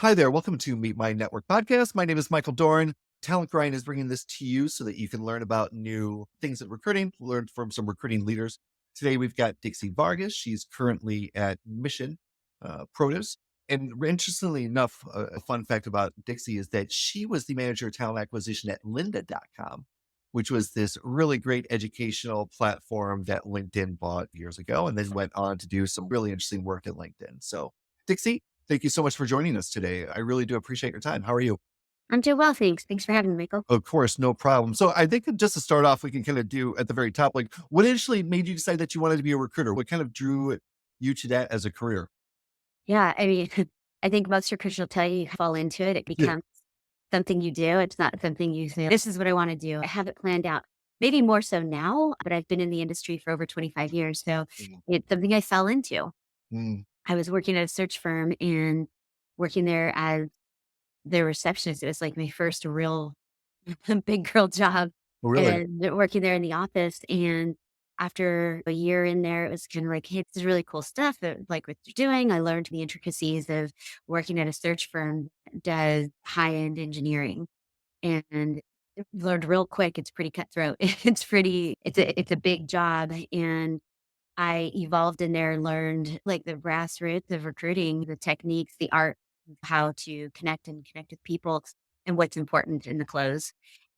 Hi there. Welcome to Meet My Network podcast. My name is Michael Doran. Talent Grind is bringing this to you so that you can learn about new things in recruiting, learn from some recruiting leaders. Today, we've got Dixie Vargas. She's currently at Mission Produce. And interestingly enough, a fun fact about Dixie is that she was the manager of talent acquisition at lynda.com, which was this really great educational platform that LinkedIn bought years ago and then went on to do some really interesting work at LinkedIn. So, Dixie, thank you so much for joining us today. I really do appreciate your time. How are you? I'm doing well, thanks. Thanks for having me, Michael. Of course, no problem. So I think just to start off, we can kind of do at the very top, like what initially made you decide that you wanted to be a recruiter? What kind of drew you to that as a career? Yeah, I mean, I think most recruiters will tell you fall into it. It Yeah. becomes something you do. It's not something you say, this is what I want to do. I have it planned out. Maybe more so now, but I've been in the industry for over 25 years. So Mm, it's something I fell into. mm. I was working at a search firm and working there as the receptionist. It was like my first real big girl job Oh, really? and working there in the office. And after a year in there, it was kind of like, hey, this is really cool stuff that like what you're doing. I learned the intricacies of working at a search firm that does high end engineering and learned real quick. It's pretty cutthroat. It's a big job. And I evolved in there, learned like the grassroots of recruiting, the techniques, the art of how to connect with people and what's important in the close.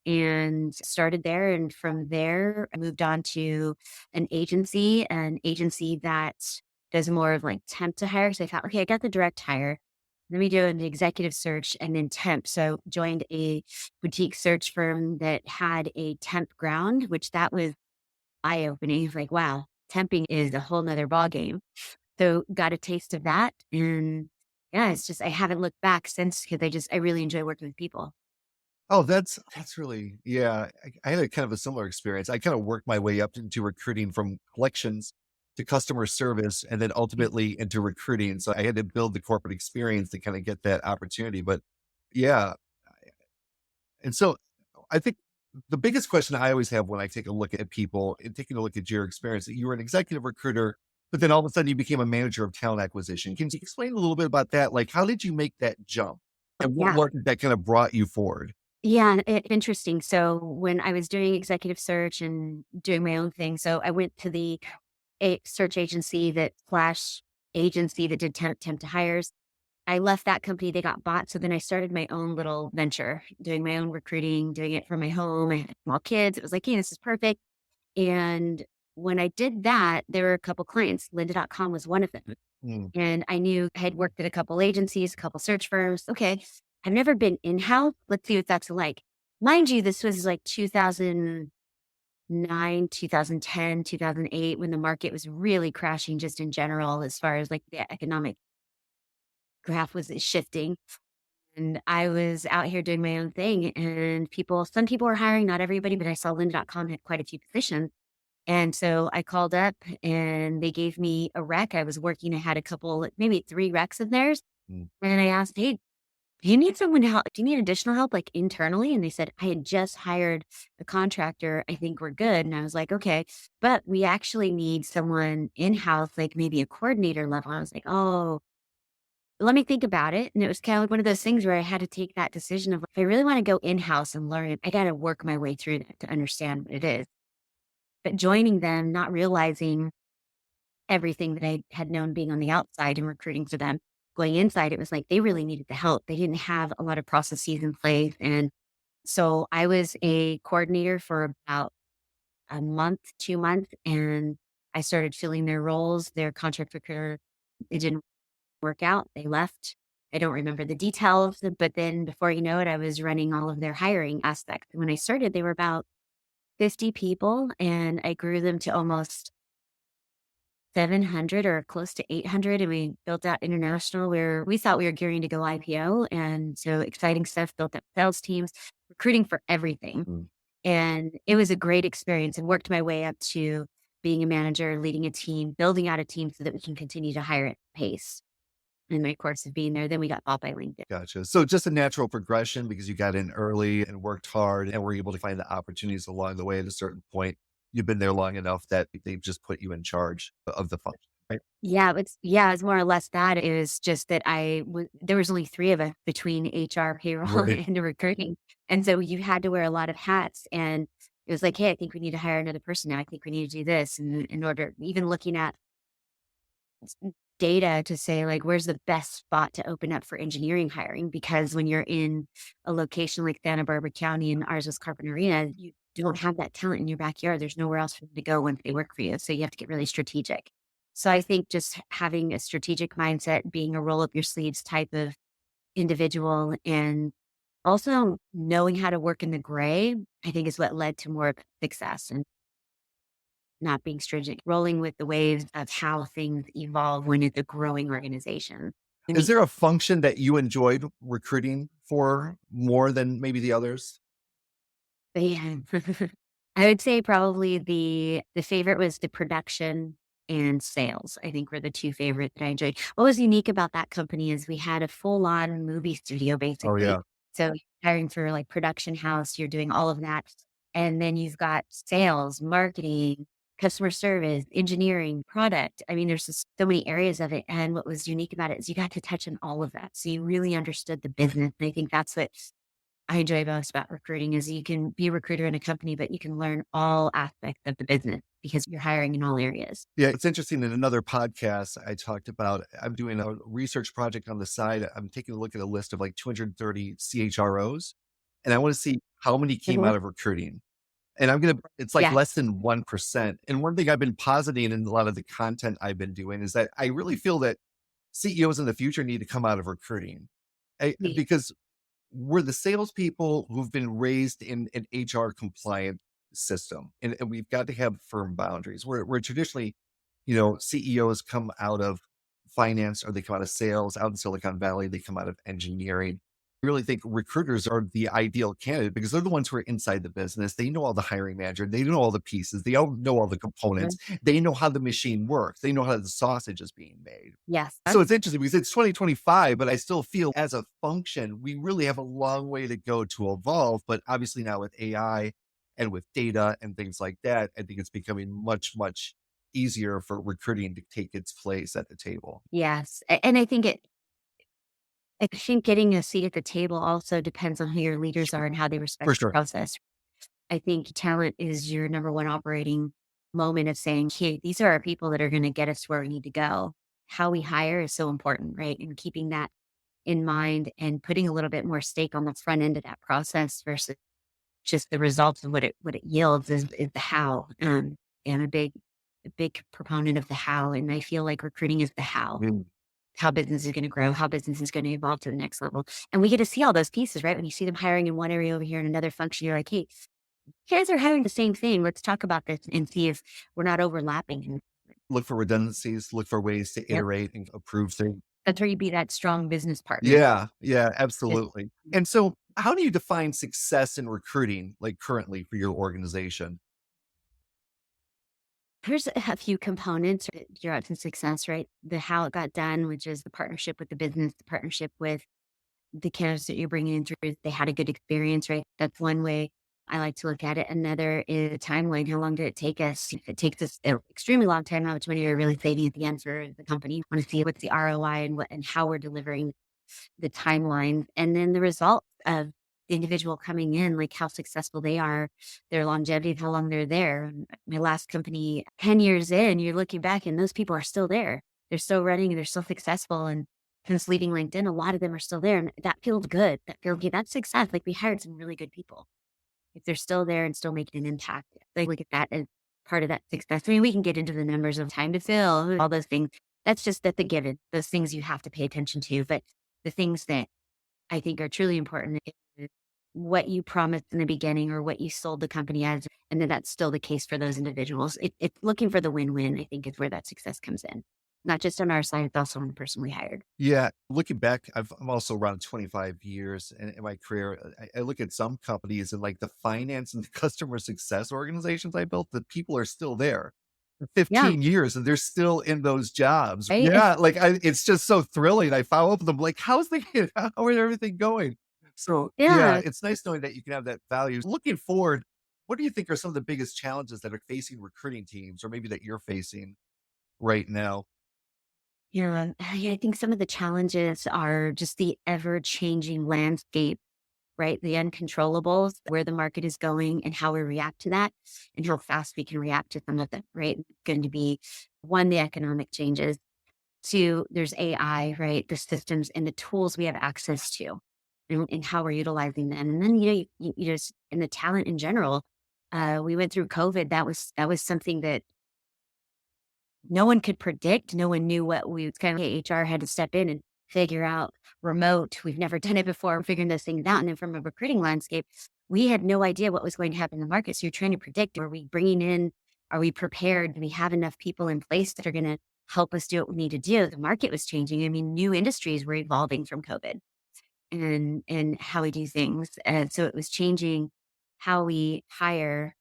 And started there. And from there, I moved on to an agency that does more of like temp to hire. So I thought, okay, I got the direct hire. Let me do an executive search and then temp. So joined a boutique search firm that had a temp ground, which that was eye-opening. It's like, wow, temping is a whole nother ballgame. So got a taste of that. And yeah, it's just I haven't looked back since because I really enjoy working with people. Oh, that's really, yeah. I had a kind of a similar experience. I kind of worked my way up into recruiting from collections to customer service and then ultimately into recruiting. So I had to build the corporate experience to kind of get that opportunity. But yeah, and so I think the biggest question I always have when I take a look at people and taking a look at your experience, that you were an executive recruiter, but then all of a sudden you became a manager of talent acquisition. Can you explain a little bit about that? Like, how did you make that jump? And what Yeah. was it that kind of brought you forward? Yeah, interesting. So when I was doing executive search and doing my own thing, so I went to the search agency that slash agency that did temp to hires. I left that company, they got bought. So then I started my own little venture, doing my own recruiting, doing it from my home. I had small kids. It was like, hey, this is perfect. And when I did that, there were a couple clients. Lynda.com was one of them. Mm, And I knew I had worked at a couple agencies, a couple search firms. Okay. I've never been in house. Let's see what that's like. Mind you, this was like 2009, 2010, 2008, when the market was really crashing just in general, as far as like the economic graph was shifting. And I was out here doing my own thing. And some people were hiring, not everybody, but I saw Lynda.com had quite a few positions. And so I called up and they gave me a rec. I was working, I had a couple, like, maybe 3 recs of theirs. mm. And I asked, hey, do you need someone to help? Do you need additional help like internally? And they said, I had just hired a contractor. I think we're good. And I was like, okay, but we actually need someone in house, like maybe a coordinator level. I was like, oh, let me think about it. And it was kind of like one of those things where I had to take that decision of if I really want to go in house and learn it, I got to work my way through that to understand what it is. But joining them, not realizing everything that I had known being on the outside and recruiting for them. Going inside, it was like they really needed the help. They didn't have a lot of processes in place. And so I was a coordinator for about a month, 2 months, and I started filling their roles. Their contract recruiter, it didn't work out. They left. I don't remember the details, but then before you know it, I was running all of their hiring aspects. When I started, they were about 50 people, and I grew them to almost 700 or close to 800. And we built out international where we thought we were gearing to go IPO. And so exciting stuff, built up sales teams, recruiting for everything. Mm. And it was a great experience and worked my way up to being a manager, leading a team, building out a team so that we can continue to hire at pace. In my course of being there, then we got bought by LinkedIn. Gotcha. So just a natural progression because you got in early and worked hard and were able to find the opportunities along the way at a certain point. You've been there long enough that they've just put you in charge of the function. It's more or less that. It was just that there was only 3 of us between HR, payroll, Right. and the recruiting, and so you had to wear a lot of hats, and it was like, "Hey, I think we need to hire another person now. I think we need to do this," and in order even looking at data to say, like, where's the best spot to open up for engineering hiring, because when you're in a location like Santa Barbara County and ours is Carpenter Arena, you don't have that talent in your backyard. There's nowhere else for them to go once they work for you, so you have to get really strategic. So I think just having a strategic mindset, being a roll up your sleeves type of individual, and also knowing how to work in the gray, I think is what led to more of success and not being stringent, rolling with the waves of how things evolve when it's a growing organization. I Is mean, there a function that you enjoyed recruiting for more than maybe the others? yeah. I would say probably the favorite was the production and sales. I think were the 2 favorite that I enjoyed. What was unique about that company is we had a full on movie studio Oh, basically. yeah. So hiring for like production house, you're doing all of that. And then you've got sales, marketing, customer service, engineering, product. I mean, there's just so many areas of it. And what was unique about it is you got to touch on all of that. So you really understood the business. And I think that's what I enjoy most about recruiting is you can be a recruiter in a company, but you can learn all aspects of the business because you're hiring in all areas. Yeah, it's interesting. In another podcast, I talked about I'm doing a research project on the side. I'm taking a look at a list of like 230 CHROs, and I want to see how many Good came out lord. of recruiting. And I'm gonna it's like Yeah. less than 1%. And one thing I've been positing in a lot of the content I've been doing is that I really feel that CEOs in the future need to come out of recruiting. Yeah. Because we're the salespeople who've been raised in an HR compliant system, and we've got to have firm boundaries. We're traditionally, CEOs come out of finance or they come out of sales. Out in Silicon Valley, they come out of engineering. I really think recruiters are the ideal candidate because they're the ones who are inside the business. They know all the hiring manager. They know all the pieces. They all know all the components. Mhm. They know how the machine works. They know how the sausage is being made. Yes. So it's interesting because it's 2025, but I still feel as a function, we really have a long way to go to evolve. But obviously now with AI and with data and things like that, I think it's becoming much, much easier for recruiting to take its place at the table. Yes. And I think getting a seat at the table also depends on who your leaders are and how they respect For the sure. process. I think talent is your number one operating moment of saying, hey, these are our people that are going to get us where we need to go. How we hire is so important, right? And keeping that in mind and putting a little bit more stake on the front end of that process versus just the results of what it yields is the how. And a big proponent of the how. And I feel like recruiting is the Mm. how business is going to grow, how business is going to evolve to the next level. And we get to see all those pieces, right? When you see them hiring in one area over here in another function, you're like, hey, you guys are hiring the same thing. Let's talk about this and see if we're not overlapping. And Look for redundancies, look for ways to yep, iterate and improve things. that's where you be that strong business partner. Yeah, yeah, Just absolutely. And so how do you define success in recruiting, like currently for your organization? there's a few components throughout to success, right? The how it got done, which is the partnership with the business, the partnership with the candidates that you're bringing in through, they had a good experience, right? That's one way I like to look at it. Another is the timeline. How long did it take us? If it takes us an extremely long time, how much money are we really saving at the end for the company? Want to see what's the ROI and what and how we're delivering the timeline, and then the result of the individual coming in, like how successful they are, their longevity, of how long they're there. And my last company, 10 years in, you're looking back and those people are still there. They're still running, they're still successful. And since leaving LinkedIn, a lot of them are still there. And that feels good. That feels good. That's success. Like we hired some really good people. If they're still there and still making an impact, like look at that as part of that success. I mean, we can get into the numbers of time to fill, all those things. That's a given. Those things you have to pay attention to. But the things that I think are truly important is what you promised in the beginning or what you sold the company as, and then that's still the case for those individuals. It's looking for the win-win, I think, is where that success comes in. Not just on our side, it's also on the person we hired. Yeah, looking back, I'm also around 25 years in my career. I look at some companies and like the finance and the customer success organizations I built, the people are still there for Yeah. 15 years and they're still in those jobs. Right? Yeah, like it's just so thrilling. I follow up with them like, how's the how is everything going? So yeah, Yeah. it's nice knowing that you can have that value. Looking forward, what do you think are some of the biggest challenges that are facing recruiting teams or maybe that you're facing right now? Yeah, I think some of the challenges are just the ever changing landscape, right? The uncontrollables, where the market is going and how we react to that and how fast we can react to some of them, right? It's going to be one, the economic changes. Two, there's AI, right? The systems and the tools we have access to and how we're utilizing them. And then, you just, and the talent in general, we went through COVID. That was something that no one could predict. No one knew what we kind of HR had to step in and figure out remote. We've never done it before. We're figuring those things out. And then from a recruiting landscape, we had no idea what was going to happen in the market. So you're trying to predict, are we bringing in, are we prepared? Do we have enough people in place that are going to help us do what we need to do? The market was changing. I mean, new industries were evolving from COVID and how we do things. And so it was changing how we hire,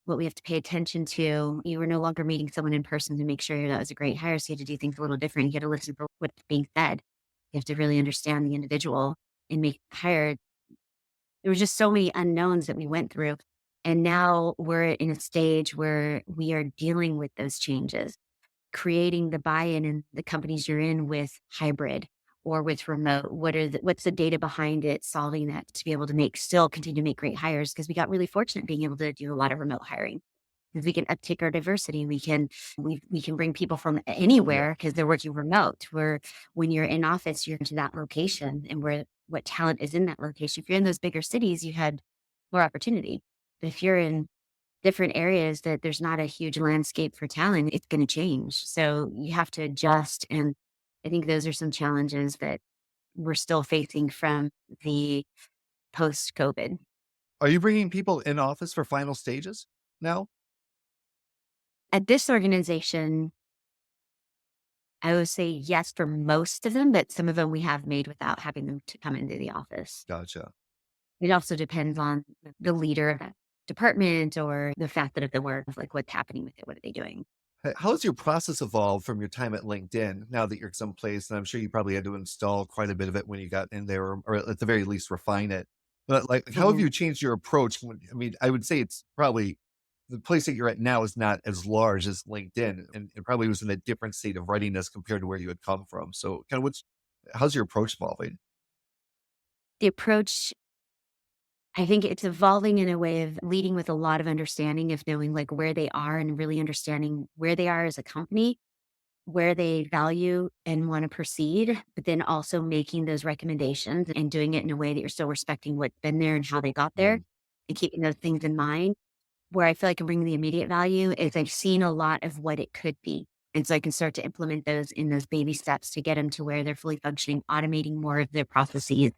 what we have to pay attention to. You were no longer meeting someone in person to make sure that was a great hire. So you had to do things a little different. You had to listen for what's being said. You have to really understand the individual and make hire. There was just so many unknowns that we went through. And now we're in a stage where we are dealing with those changes, creating the buy-in in the companies you're in with hybrid or with remote. What's the data behind it, solving that to be able to still continue to make great hires? Because we got really fortunate being able to do a lot of remote hiring. Because we can uptick our diversity. We can bring people from Yeah. anywhere because they're working remote. Where when you're in office, you're into that location and where what talent is in that location. If you're in those bigger cities, you had more opportunity. But if you're in different areas that there's not a huge landscape for talent, it's going to change. So you have to adjust. And I think those are some challenges that we're still facing from the post COVID. Are you bringing people in office for final stages now? At this organization, I would say yes for most of them, but some of them we have made without having them to come into the office. Gotcha. It also depends on the leader of that department or the facet of the work, like what's happening with it. What are they doing? How has your process evolved from your time at LinkedIn now that you're someplace? And I'm sure you probably had to install quite a bit of it when you got in there, or at the very least refine it. But like, how have Mhm. you changed your approach? I mean, I would say it's probably the place that you're at now is not as large as LinkedIn, and it probably was in a different state of readiness compared to where you had come from. So, kind of how's your approach evolving? The approach, I think it's evolving in a way of leading with a lot of understanding of knowing like where they are and really understanding where they are as a company, where they value and want to proceed, but then also making those recommendations and doing it in a way that you're still respecting what's been there and how they got there Mm, and keeping those things in mind. Where I feel like I can bring the immediate value is I've seen a lot of what it could be. And so I can start to implement those in those baby steps to get them to where they're fully functioning, automating more of their processes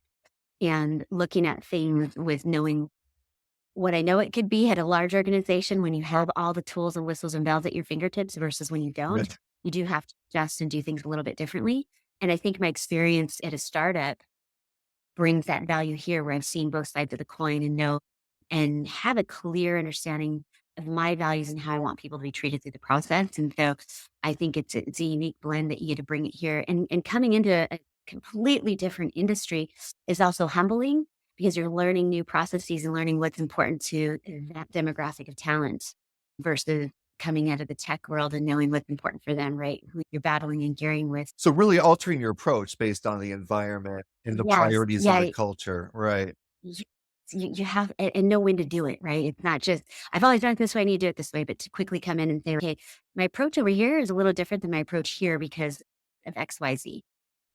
and looking at things with knowing what I know it could be at a large organization when you have all the tools and whistles and bells at your fingertips versus when you don't. right. You do have to adjust and do things a little bit differently. And I think my experience at a startup brings that value here where I've seen both sides of the coin and know and have a clear understanding of my values and how I want people to be treated through the process. And so I think it's a unique blend that you get to bring it here. And coming into a completely different industry is also humbling because you're learning new processes and learning what's important to that demographic of talent versus coming out of the tech world and knowing what's important for them, right? Who you're battling and gearing with. So, really altering your approach based on the environment and the Yes. priorities of the Yeah. culture, right? Yes, you have and know when to do it, right? It's not just, "I've always done it this way, I need to do it this way," but to quickly come in and say, "Okay, my approach over here is a little different than my approach here because of XYZ,"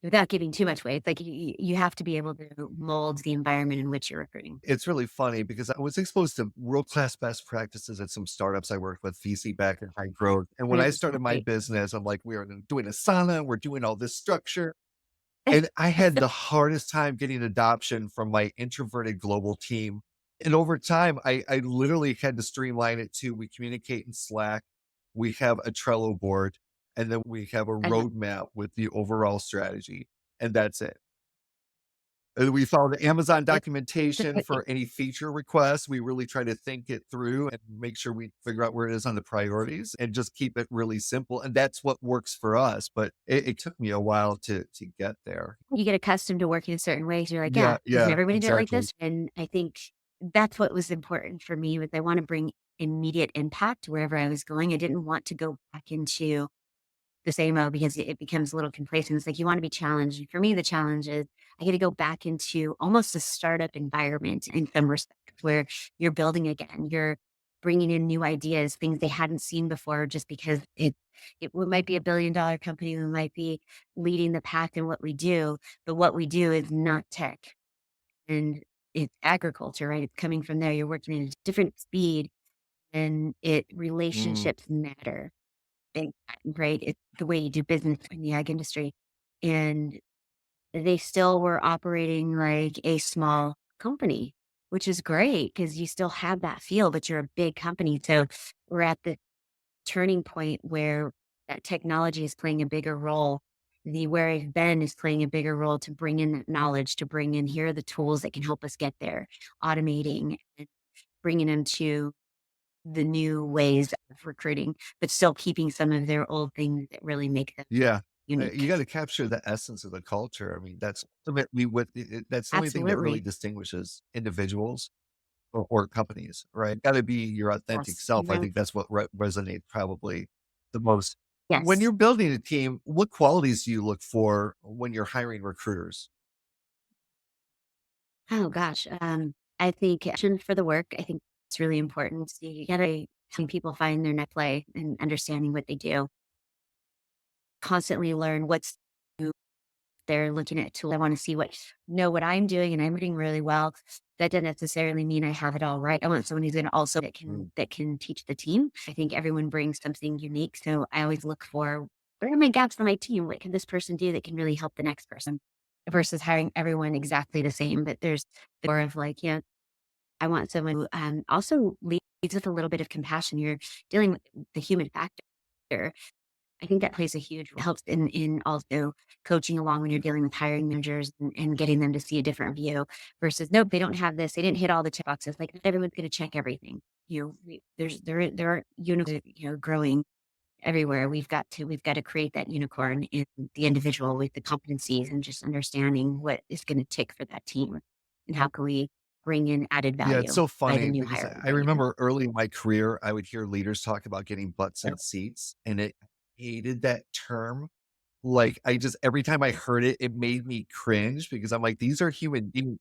without giving too much away. It's like you have to be able to mold the environment in which you're recruiting. It's really funny because I was exposed to world-class best practices at some startups I worked with, VC back in high growth. And when I started my Right. business, I'm like, we are doing Asana, we're doing all this structure. And I had the hardest time getting adoption from my introverted global team. And over time, I literally had to streamline it to we communicate in Slack, we have a Trello board, and then we have a Uh-huh. roadmap with the overall strategy. And that's it. We follow the Amazon documentation for any feature requests. We really try to think it through and make sure we figure out where it is on the priorities and just keep it really simple. And that's what works for us. But it took me a while to get there. You get accustomed to working a certain way, so you're like, Yeah, "Yeah, doesn't yeah, everybody do it like exactly. this?" And I think that's what was important for me was I wanna bring immediate impact wherever I was going. I didn't want to go back into the same old because it becomes a little complacent. It's like you want to be challenged. And for me, the challenge is I get to go back into almost a startup environment in some respect where you're building again. You're bringing in new ideas, things they hadn't seen before, just because it might be $1 billion company. We might be leading the pack in what we do, but what we do is not tech and it's agriculture, right? It's coming from there. You're working at a different speed and Mm, relationships matter big time, right? It's the way you do business in the ag industry. And they still were operating like a small company, which is great because you still have that feel, but you're a big company. So we're at the turning point where that technology is playing a bigger role. The where I've been is playing a bigger role to bring in that knowledge, to bring in here are the tools that can help us get there, automating and bringing them to the new ways of recruiting, but still keeping some of their old things that really make them yeah. You unique. got to capture the essence of the culture. I mean, that's ultimately what that's the only thing that really Absolutely. distinguishes individuals or companies, right? Got to be your authentic Yes. self. I Mhm. think that's what resonates probably the most. When Yes. you're building a team, what qualities do you look for when you're hiring recruiters? Oh gosh. I think passion for the work, I think it's really important. So you gotta help people find their next play and understanding what they do. Constantly learn what's new. They're looking at tools. I want to see know what I'm doing and I'm doing really well. That doesn't necessarily mean I have it all right. I want someone who's going to also Mm, that can teach the team. I think everyone brings something unique. So I always look for where are my gaps for my team? What can this person do that can really help the next person versus hiring everyone exactly the same. But there's more of like, yeah, I want someone who also leads with a little bit of compassion. You're dealing with the human factor. I think that plays a huge helps in also coaching along when you're dealing with hiring managers and getting them to see a different view versus nope, they don't have this. They didn't hit all the check boxes. Like not everyone's going to check everything. There are unicorns, growing everywhere. We've got to create that unicorn in the individual with the competencies and just understanding what is going to tick for that team and how can we bring in added yeah, it's value so by the funny new because hire I we I bring in. remember early in my career, I would hear leaders talk about getting butts in seats, and it hated that term. Like, I just every time I heard it, it made me cringe because I'm like, these are human beings.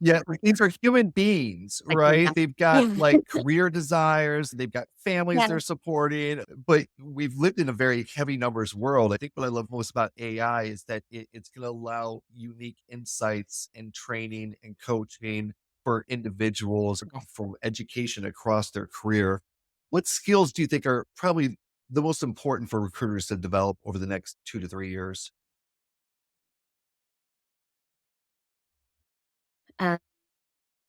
Yeah, like, these are human beings, Like right? They've got, yeah. like, career desires, they've got families Yeah. they're supporting, but we've lived in a very heavy numbers world. I think what I love most about AI is that it's gonna allow unique insights and training and coaching for individuals, for education across their career. What skills do you think are probably the most important for recruiters to develop over the next 2 to 3 years? Uh,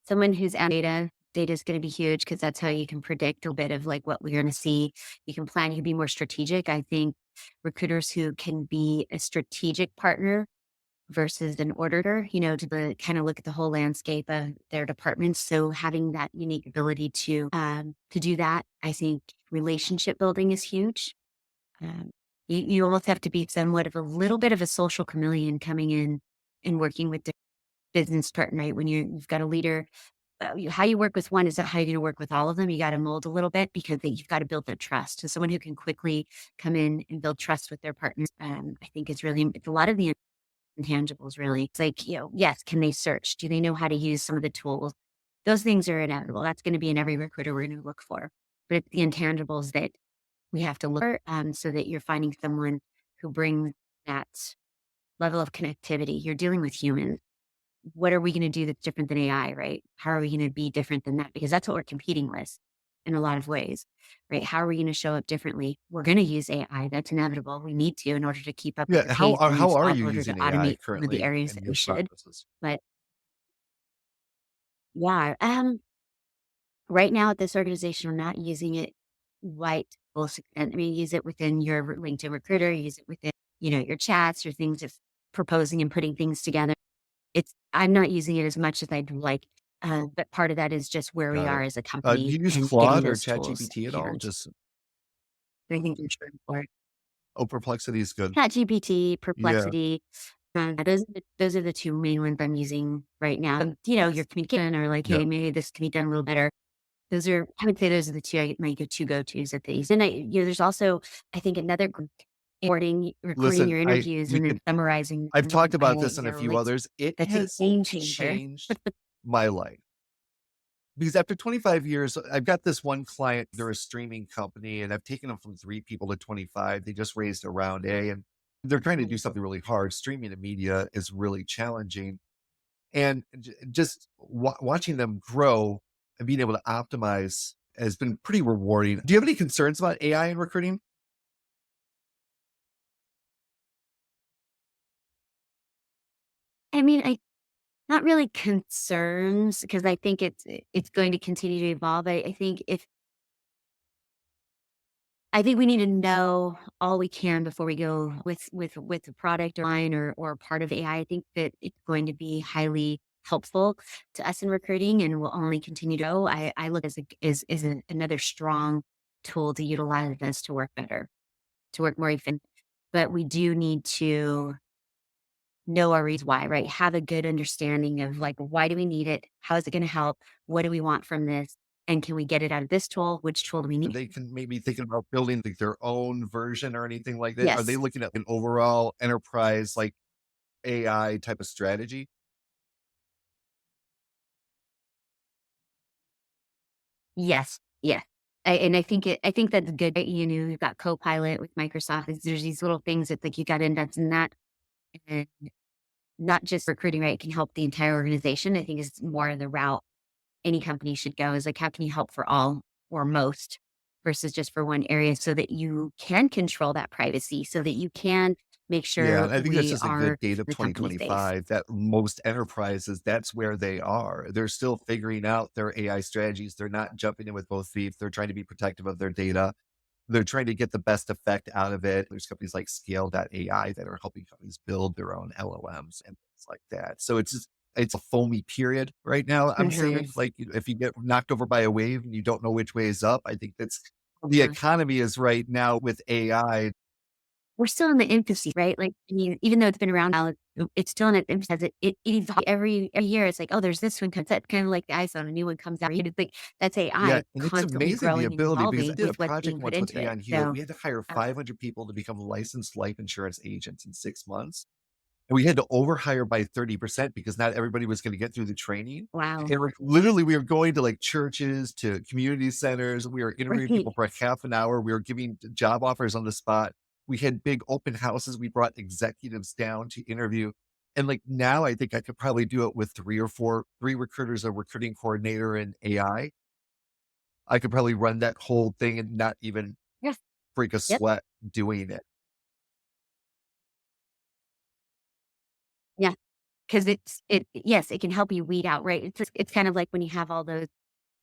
Someone who's at data is going to be huge because that's how you can predict a bit of like what we're going to see. You can plan, you can be more strategic. I think recruiters who can be a strategic partner versus an auditor, to kind of look at the whole landscape of their departments. So having that unique ability to do that, I think relationship building is huge. Um, you almost have to be somewhat of a little bit of a social chameleon coming in and working with the business partner, right? When you've got a leader how you work with one is that how you're going to work with all of them. You got to mold a little bit because you've got to build their trust. So someone who can quickly come in and build trust with their partners, I think is really it's a lot of the intangibles. Really, it's like yes, can they search? Do they know how to use some of the tools? Those things are inevitable. That's going to be in every recruiter we're going to look for. But it's the intangibles that we have to look for, so that you're finding someone who brings that level of connectivity. You're dealing with humans what are we gonna do that's different than AI, right? How are we gonna be different than that? Because that's what we're competing with in a lot of ways, right? How are we gonna show up differently? We're gonna use AI. That's inevitable. We need to in order to keep up with the Yeah, pace and how are in you order to using AI automate some of the currently areas in that we your should. processes? But yeah, right now at this organization, we're not using it right full extent. I mean, use it within your LinkedIn recruiter, use it within, your chats or things of proposing and putting things together. I'm not using it as much as I'd like, but part of that is just where we Got are it. as a Do company you use and getting Claude or those tools ChatGPT at all? inherent. Just I think it's true for Perplexity is good. ChatGPT, Yeah, Perplexity. Those are the two main ones I'm using right now. Your communication or like, yeah. hey, maybe this can be done a little better. I would say those are the two my two go tos at these. And there's also, I think another group recording Listen, your I interviews you and then could summarizing I've them and talked about this highlighting and a their few links. others. It That's a has game changer. changed my life. Because after 25 years, I've got this one client, they're a streaming company, and I've taken them from 3 people to 25. They just raised a round A, and they're trying to do something really hard. Streaming the media is really challenging. And just watching them grow and being able to optimize has been pretty rewarding. Do you have any concerns about AI in recruiting? I mean, I not really concerns because I think it's going to continue to evolve. I think we need to know all we can before we go with a product or line or part of AI. I think that it's going to be highly helpful to us in recruiting and will only continue to go. I look another strong tool to utilize this to work better, to work more efficient. But we do need to know our reasons why, right? Have a good understanding of like, why do we need it? How is it going to help? What do we want from this? And can we get it out of this tool? Which tool do we need? They can maybe thinking about building like their own version or anything like that. Are they Yes. looking at an overall enterprise like AI type of strategy? Yes. Yeah. And I think that's good. You know, you've got Copilot with Microsoft. There's these little things that like you got to invest in that, and not just recruiting, right? It can help the entire organization. I think is more the route any company should go is like, how can you help for all or most versus just for one area so that you can control that privacy, so that you can make Yeah, sure and I think that's we just a good are date of the company safe. 2025 that most enterprises, that's where they are. They're still figuring out their AI strategies. They're not jumping in with both feet. They're trying to be protective of their data. They're trying to get the best effect out of it. There's companies like Scale.ai that are helping companies build their own LLMs and things like that. So it's a foamy period right now, I'm Mhm. seeing. Like if you get knocked over by a wave and you don't know which way is up, I think that's the economy is right now with AI. We're still in the infancy, right? Like, I mean, even though it's been around now, it's still in its infancy. As it evolves every year. It's like, oh, there's this one comes out, kind of like the iPhone, a new one comes out. You'd think that's Yeah, AI and it's constantly amazing the growing and ability because I evolving did a with what's project being put once with into it. Aon Hewitt. So, We had to hire um, 500 people to become licensed life insurance agents in 6 months. And we had to overhire by 30% because not everybody was gonna get through the training. wow, And we're literally, we were going to, like, churches, to community centers. We were interviewing right? people for a half an hour. We were giving job offers on the spot. We had big open houses. We brought executives down to interview. And, like, now I think I could probably do it with 3 or 4 3 recruiters, a recruiting coordinator, and AI. I could probably run that whole thing and not even Yes. break a Yep. sweat doing it. Yeah. Because yes, it can help you weed out, right? It's kind of like when you have all those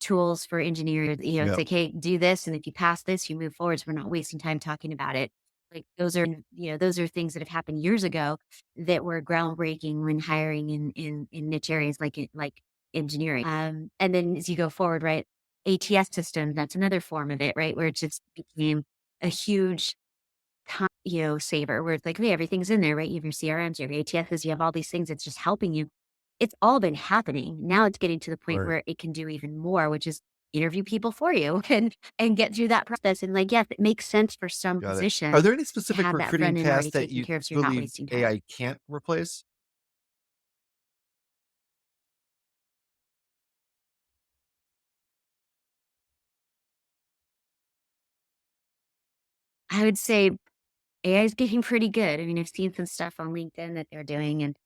tools for engineers, you know, it's Yep. like, "Hey, do this, and if you pass this, you move forward, so we're not wasting time talking about it." Like, those are, you know, those are things that have happened years ago that were groundbreaking when hiring in niche areas like engineering. And then as you go forward, right, ATS systems, that's another form of it, right, where it just became a huge time, you know, saver where it's like, "Hey, everything's in there, right? You have your CRMs, you have your ATSs, you have all these things, it's just helping you." It's all been happening. Now it's getting to the point Right. where it can do even more, which is interview people for you and get through that process. And like, yes, it makes sense for some Got it. Are positions there any to specific have that recruiting front end already tasks that taken you care of so you're not believe wasting time. AI can't replace? I would say AI is getting pretty good. I mean, I've seen some stuff on LinkedIn that they're doing and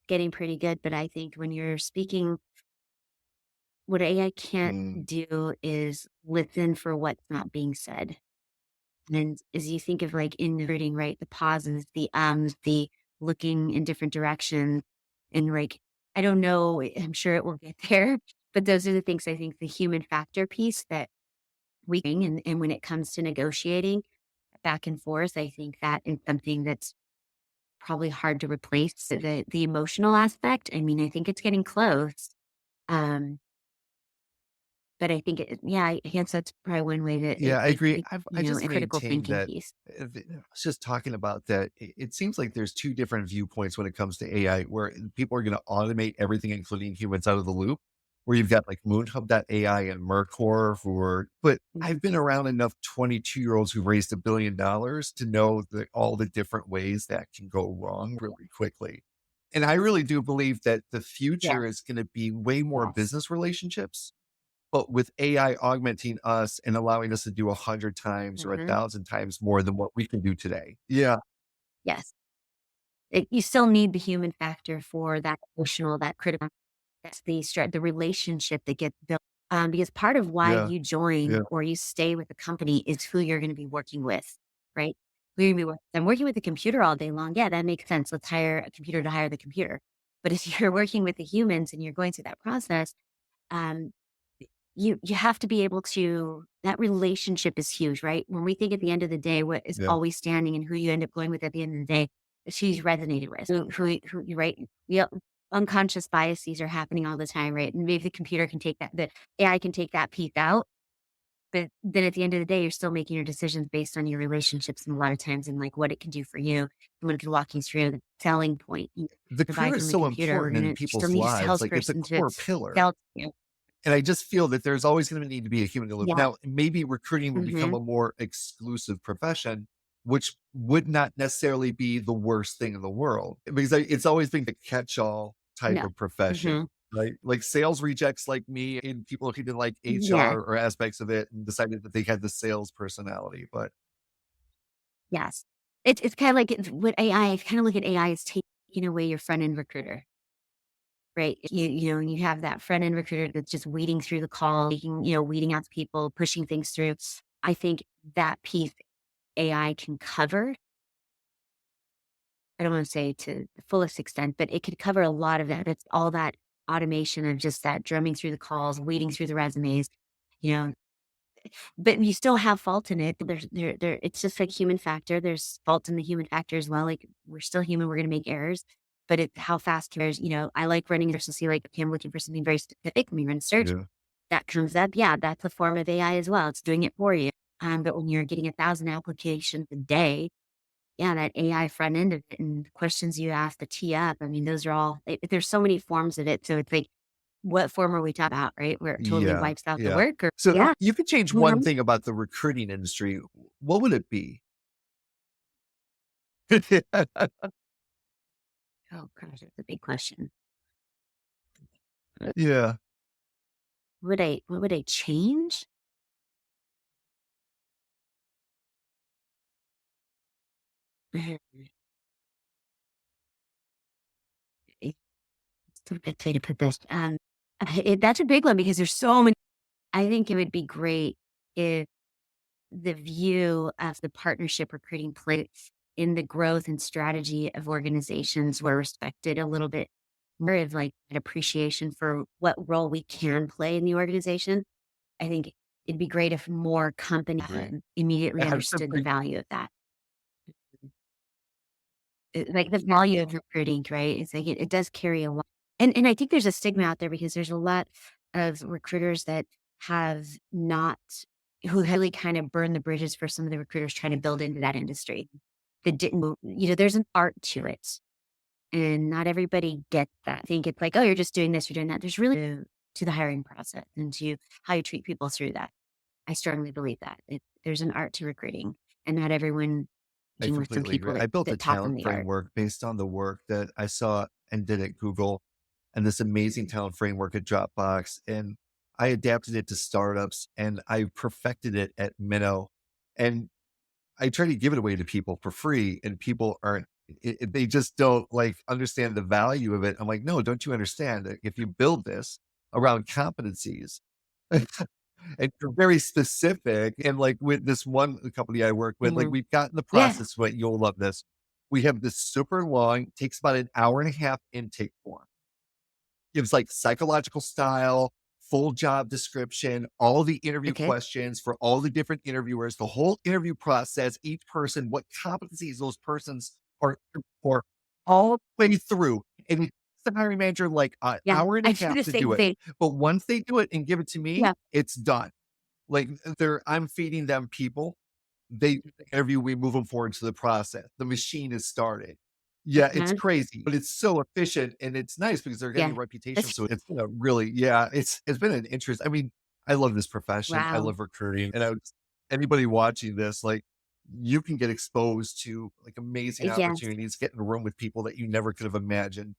getting pretty good. But I think when you're speaking, what AI can't Mm, do is listen for what's not being said. And as you think of like in the reading, right, the pauses, the the looking in different directions, and like, I don't know, I'm sure it will get there, but those are the things I think the human factor piece that we bring, and when it comes to negotiating back and forth, I think that is something that's probably hard to replace. The emotional aspect, I mean, I think it's getting close. Um, but I think yeah, I guess that's probably one way that yeah, I agree. I you know, just a critical maintain thinking that piece. I was just talking about that. It seems like there's 2 different viewpoints when it comes to AI, where people are gonna automate everything, including humans, out of the loop, where you've got like AI and Mercor but I've been around enough 22-year-olds who raised $1 billion to know that all the different ways that can go wrong really quickly. And I really do believe that the Yeah. future is going to be way more Yes. business relationships, but with AI augmenting us and allowing us to do 100 times or Mhm. 1,000 times more than what we can do today. Yeah. Yes. You still need the human factor for that emotional, that critical, that's the relationship that gets built. Because part of why Yeah. you join Yeah. or you stay with a company is who you're gonna be working with, right? Who you're gonna be with. I'm working with a computer all day long. Yeah, that makes sense. Let's hire a computer to hire the computer. But if you're working with the humans and you're going through that process, um, you have to be able to that relationship is huge, right? When we think at the end of the day, what is Yeah. always standing and who you end up going with at the end of the day is who you resonated with. Who you right? Yeah, unconscious biases are happening all the time, right? And maybe the computer can take that, the AI can take that piece out. But then at the end of the day, you're still making your decisions based on your relationships and a lot of times and like what it can do for you. And what it can walk you through the selling point. You The to buy crew is from the so computer, important in you still people's need a lives. Like it's a salesperson to core pillar. sell to you. And I just feel that there's always going to need to be a human in the loop. Yeah. Now, maybe recruiting will become Hmm. a more exclusive profession, which would not necessarily be the worst thing in the world because it's always been the catch-all type No. of profession, Hmm. right? Like sales rejects like me and people who didn't like Yeah. HR or aspects of it and decided that they had the sales personality. But Yes. It's kinda like with AI, I kinda look at AI as taking away your front end recruiter, right? And you have that front end recruiter that's just weeding through the call, weeding out the people, pushing things through. I think that piece AI can cover. I don't wanna say to the fullest extent, but it could cover a lot of that. It's all that automation of just that drumming through the calls, weeding through the resumes, you know, but you still have fault in it. There it's just like human factor. There's fault in the human factor as well. Like we're still human, we're gonna make errors. But how fast cares, I like running a search to see like, okay, I'm looking for something very specific. When you run a search, yeah, that comes up. Yeah, that's a form of AI as well. It's doing it for you. But when you're getting 1,000 applications a day, yeah, that AI front end of it and the questions you ask to tee up. I mean, those are all there's so many forms of it. So it's like, what form are we talking about, right? Where it totally yeah, wipes out the yeah. work or So yeah. you could change one Mhm. thing about the recruiting industry. What would it be? Oh gosh, that's a big question. Yeah. What would I change? Mhm. It's a good way to put this. That's a big one because there's so many. I think it would be great if the view of the partnership recruiting play in the growth and strategy of organizations were respected a little bit more of like an appreciation for what role we can play in the organization. I think it'd be great if more companies immediately understood the Absolutely. value of that. Like the value of recruiting, right? It's like it does carry a lot. And I think there's a stigma out there because there's a lot of recruiters that have not who really kind of burned the bridges for some of the recruiters trying to build into that industry that didn't there's an art to it. And not everybody gets that. I think it's like, oh, you're just doing this, you're doing that. There's really to the hiring process and to how you treat people through that. I strongly believe that. There's an art to recruiting and not everyone I working with some completely people agree. I built a that taught them talent the art. framework based on the work that I saw and did at Google and this amazing talent framework at Dropbox. And I adapted it to startups and I perfected it at Minnow. And I try to give it away to people for free, and people aren't. They just don't like understand the value of it. I'm like, no, don't you understand that if you build this around competencies, and you're very specific, and like with this one company I work with, like Mhm. we've gotten the Yeah. process. What you'll love this. We have this super long, takes about an hour and a half intake form gives like psychological style, full job description, all the interview Okay. questions for all the different interviewers, the whole interview process, each person, what competencies those persons are for all the way through. And it's the hiring manager like an Yeah. hour and a I do half the to do same it. thing. But once they do it and give it to me, Yeah. it's done. Like I'm feeding them people. They do the interview, we move them forward to the process. The machine is started. Yeah, it's Mhm. crazy, but it's so efficient and it's nice because they're getting a Yeah. reputation. That's So it's been a really, yeah, it's been an interest. I mean, I love this profession. I wow. love recruiting, and anybody watching this, like, you can get exposed to like amazing Yes. opportunities, get in a room with people that you never could have imagined.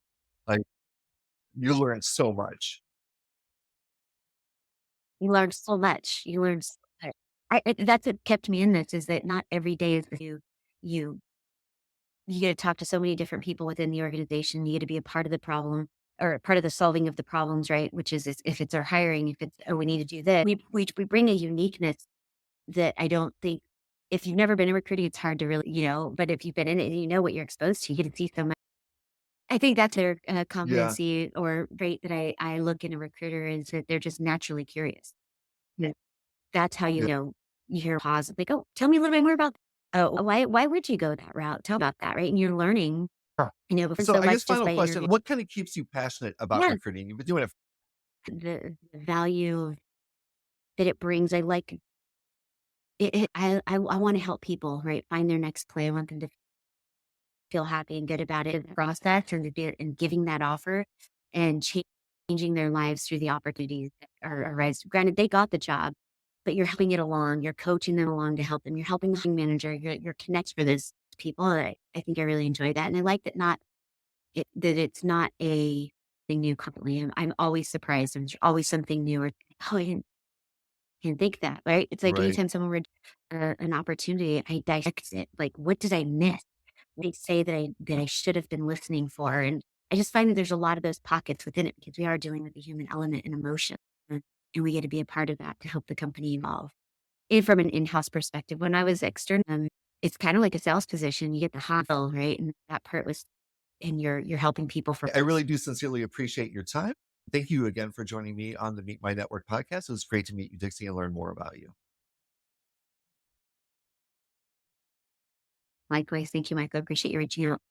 Like, you learn so much. You learn so much. You learn so much. That's what kept me in this is that not every day is you you get to talk to so many different people within the organization. You get to be a part of the problem or part of the solving of the problems, right? Which is if it's our hiring, if it's oh we need to do this, we bring a uniqueness that I don't think if you've never been in recruiting, it's hard to really but if you've been in it and you know what you're exposed to, you get to see so much. I think that's their Yeah, competency or trait that I look in a recruiter is that they're just naturally curious. Yeah. That's how yeah. you hear pause, like, "Oh, tell me a little bit more about why would you go that route? Tell about that," right? And you're learning, Huh. before So so I guess much just final by question: interview. what kind of keeps you passionate about Yeah, recruiting? You've been doing it. the value that it brings, I like I wanna help people, right, find their next play. I want them to feel happy and good about it in the process and to be and giving that offer and changing their lives through the opportunities that are arise. Granted, they got the job, but you're helping it along. You're coaching them along to help them. You're helping the hiring manager. You're connecting for those people. I think I really enjoy that. And I like that that it's not a thing new constantly. I'm always surprised. And there's always something new or oh, I didn't think that, right? It's like Right, anytime someone read an opportunity, I dissect it. Like, what did I miss? They say that I should have been listening for, and I just find that there's a lot of those pockets within it because we are dealing with the human element and emotion, and we get to be a part of that to help the company evolve. And from an in-house perspective, when I was external, it's kind of like a sales position. You get the hot fill, right? And that part was, and you're helping people for I really do sincerely appreciate your time. Thank you again for joining me on the Meet My Network podcast. It was great to meet you, Dixie, and learn more about you. likewise. Thank you, Michael. I appreciate you reaching out.